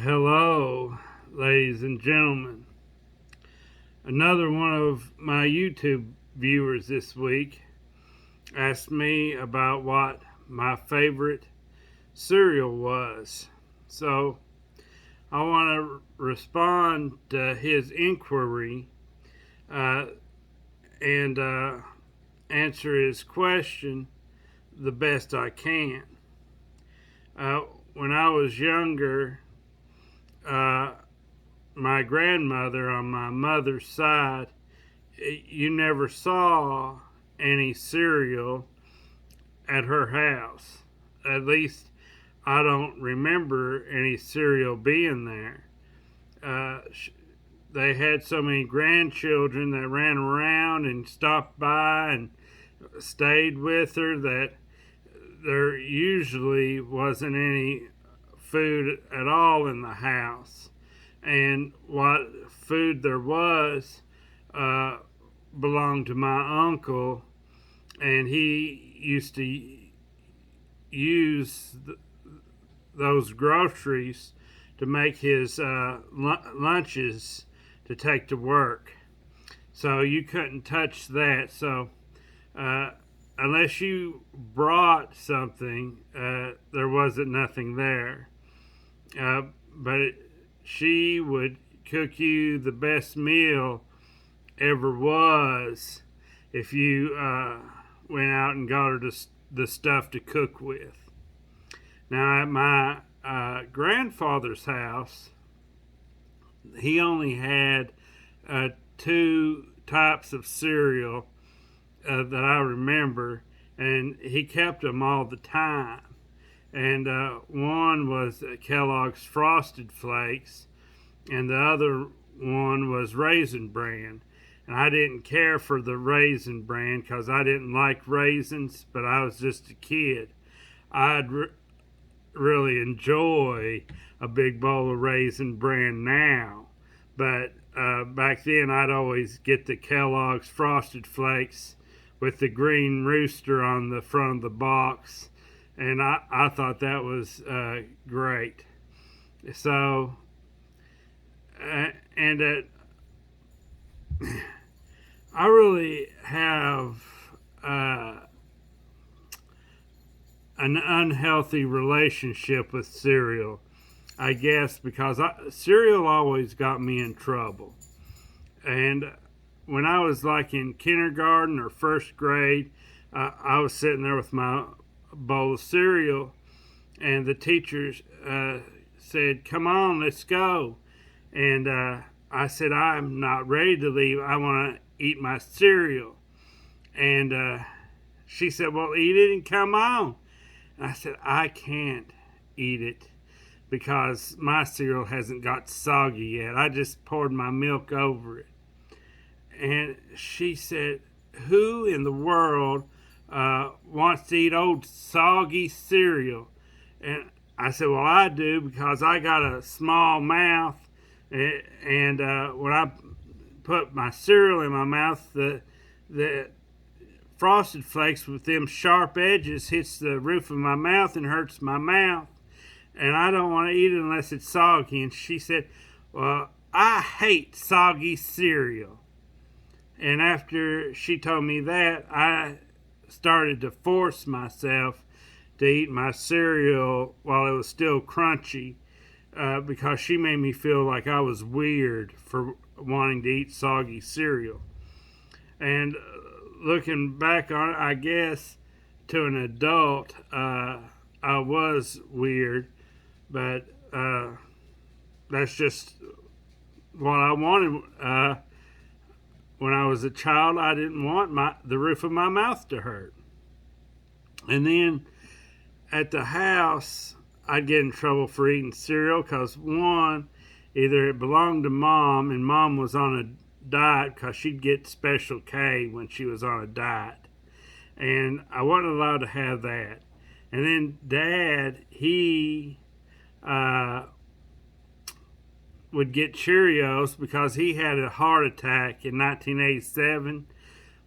Hello, ladies and gentlemen. Another one of my YouTube viewers this week asked me about what my favorite cereal was. So I want to respond to his inquiry uh, and answer his question the best I can. When I was younger, uh, my grandmother on my mother's side, you never saw any cereal at her house. At least I don't remember any cereal being there. Uh, they had so many grandchildren that ran around and stopped by and stayed with her that there usually wasn't any food at all in the house. And what food there was uh, belonged to my uncle, and he used to use those groceries to make his lunches to take to work. So you couldn't touch that. So unless you brought something, there wasn't nothing there. But she would cook you the best meal ever was if you went out and got her the stuff to cook with. Now, at my grandfather's house, he only had two types of cereal that I remember, and he kept them all the time. And one was Kellogg's Frosted Flakes, and the other one was Raisin Bran. And I didn't care for the Raisin Bran because I didn't like raisins, but I was just a kid. I'd really enjoy a big bowl of Raisin Bran now, but back then I'd always get the Kellogg's Frosted Flakes with the green rooster on the front of the box, and I thought that was great. So, and I really have an unhealthy relationship with cereal, I guess, because cereal always got me in trouble. And when I was like in kindergarten or first grade, I was sitting there with my bowl of cereal, and the teachers said, "Come on, let's go." And I said, "I'm not ready to leave. I want to eat my cereal." And she said, "Well, eat it and come on." And I said, "I can't eat it because my cereal hasn't got soggy yet. I just poured my milk over it." And she said, "Who in the world wants to eat old soggy cereal?" And I said, "Well, I do because I got a small mouth, and when I put my cereal in my mouth, the Frosted Flakes with them sharp edges hits the roof of my mouth and hurts my mouth, and I don't want to eat it unless it's soggy." And she said, "Well, I hate soggy cereal." And after she told me that, I started to force myself to eat my cereal while it was still crunchy, because she made me feel like I was weird for wanting to eat soggy cereal. And looking back on it, I guess to an adult, I was weird, but that's just what I wanted. When I was a child, I didn't want the roof of my mouth to hurt. And then at the house, I'd get in trouble for eating cereal because, one, either it belonged to mom and mom was on a diet because she'd get Special K when she was on a diet. And I wasn't allowed to have that. And then dad, he would get Cheerios because he had a heart attack in 1987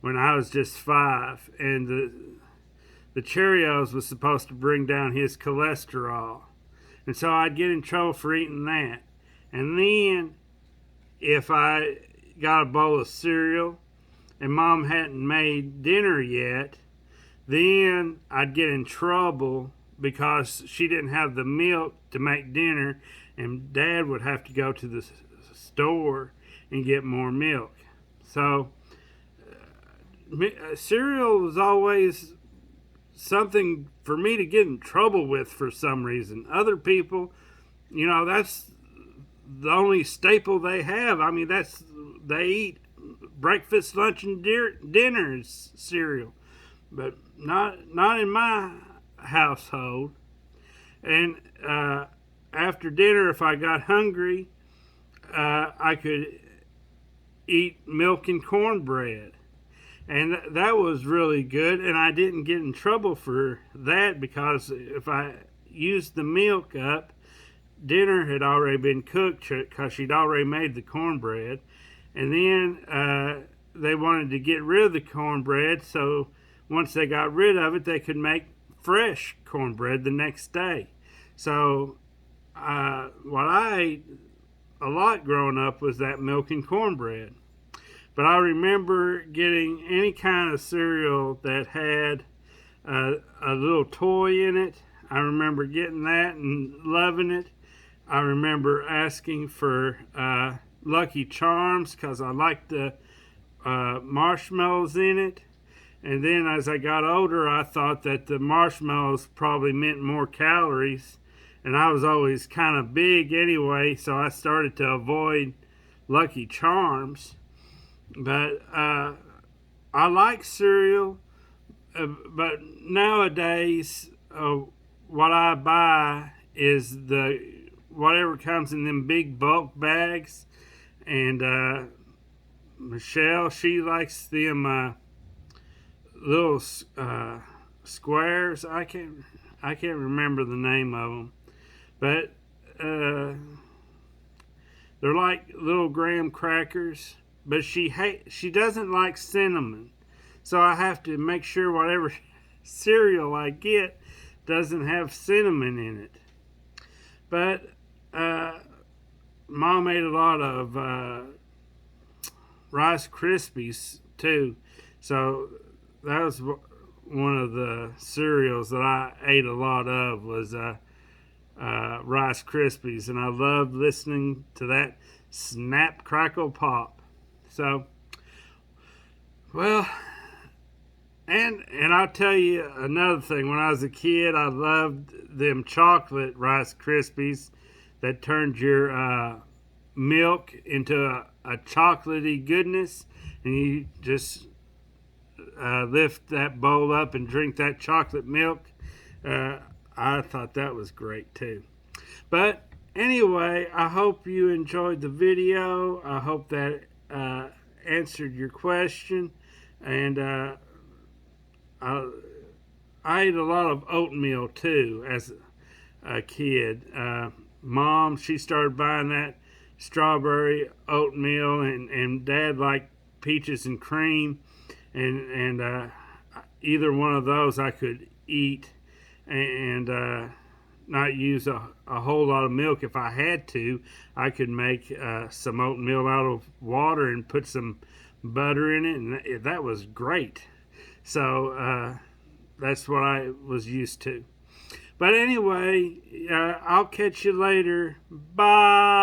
when I was just 5, and the Cheerios was supposed to bring down his cholesterol. And so I'd get in trouble for eating that. And then if I got a bowl of cereal and Mom hadn't made dinner yet, then I'd get in trouble because she didn't have the milk to make dinner, and Dad would have to go to the store and get more milk. So cereal was always something for me to get in trouble with for some reason. Other people, that's the only staple they have. I mean, they eat breakfast, lunch, and dinner is cereal, but not in my household. And after dinner, if I got hungry, I could eat milk and cornbread. And that was really good, and I didn't get in trouble for that because if I used the milk up, dinner had already been cooked because she'd already made the cornbread. And then they wanted to get rid of the cornbread, so once they got rid of it, they could make fresh cornbread the next day. So what I ate a lot growing up was that milk and cornbread. But I remember getting any kind of cereal that had a little toy in it. I remember getting that and loving it. I remember asking for Lucky Charms because I liked the marshmallows in it. And then as I got older, I thought that the marshmallows probably meant more calories. And I was always kind of big anyway, so I started to avoid Lucky Charms. But I like cereal, but nowadays what I buy is whatever comes in them big bulk bags. And Michelle, she likes them little squares. I can't remember the name of them, but they're like little graham crackers. But she doesn't like cinnamon, so I have to make sure whatever cereal I get doesn't have cinnamon in it. But Mom ate a lot of Rice Krispies too, so that was one of the cereals that I ate a lot of was Rice Krispies, and I loved listening to that snap, crackle, pop. So, well, and I'll tell you another thing. When I was a kid, I loved them chocolate Rice Krispies that turned your milk into a chocolatey goodness, and you just lift that bowl up and drink that chocolate milk. I thought that was great too. But anyway, I hope you enjoyed the video. I hope that answered your question. And I ate a lot of oatmeal too as a kid. Mom, she started buying that strawberry oatmeal, and Dad liked peaches and cream, and either one of those I could eat and not use a whole lot of milk. If I had to, I could make some oatmeal out of water and put some butter in it, and that was great. So that's what I was used to. But anyway, I'll catch you later. Bye.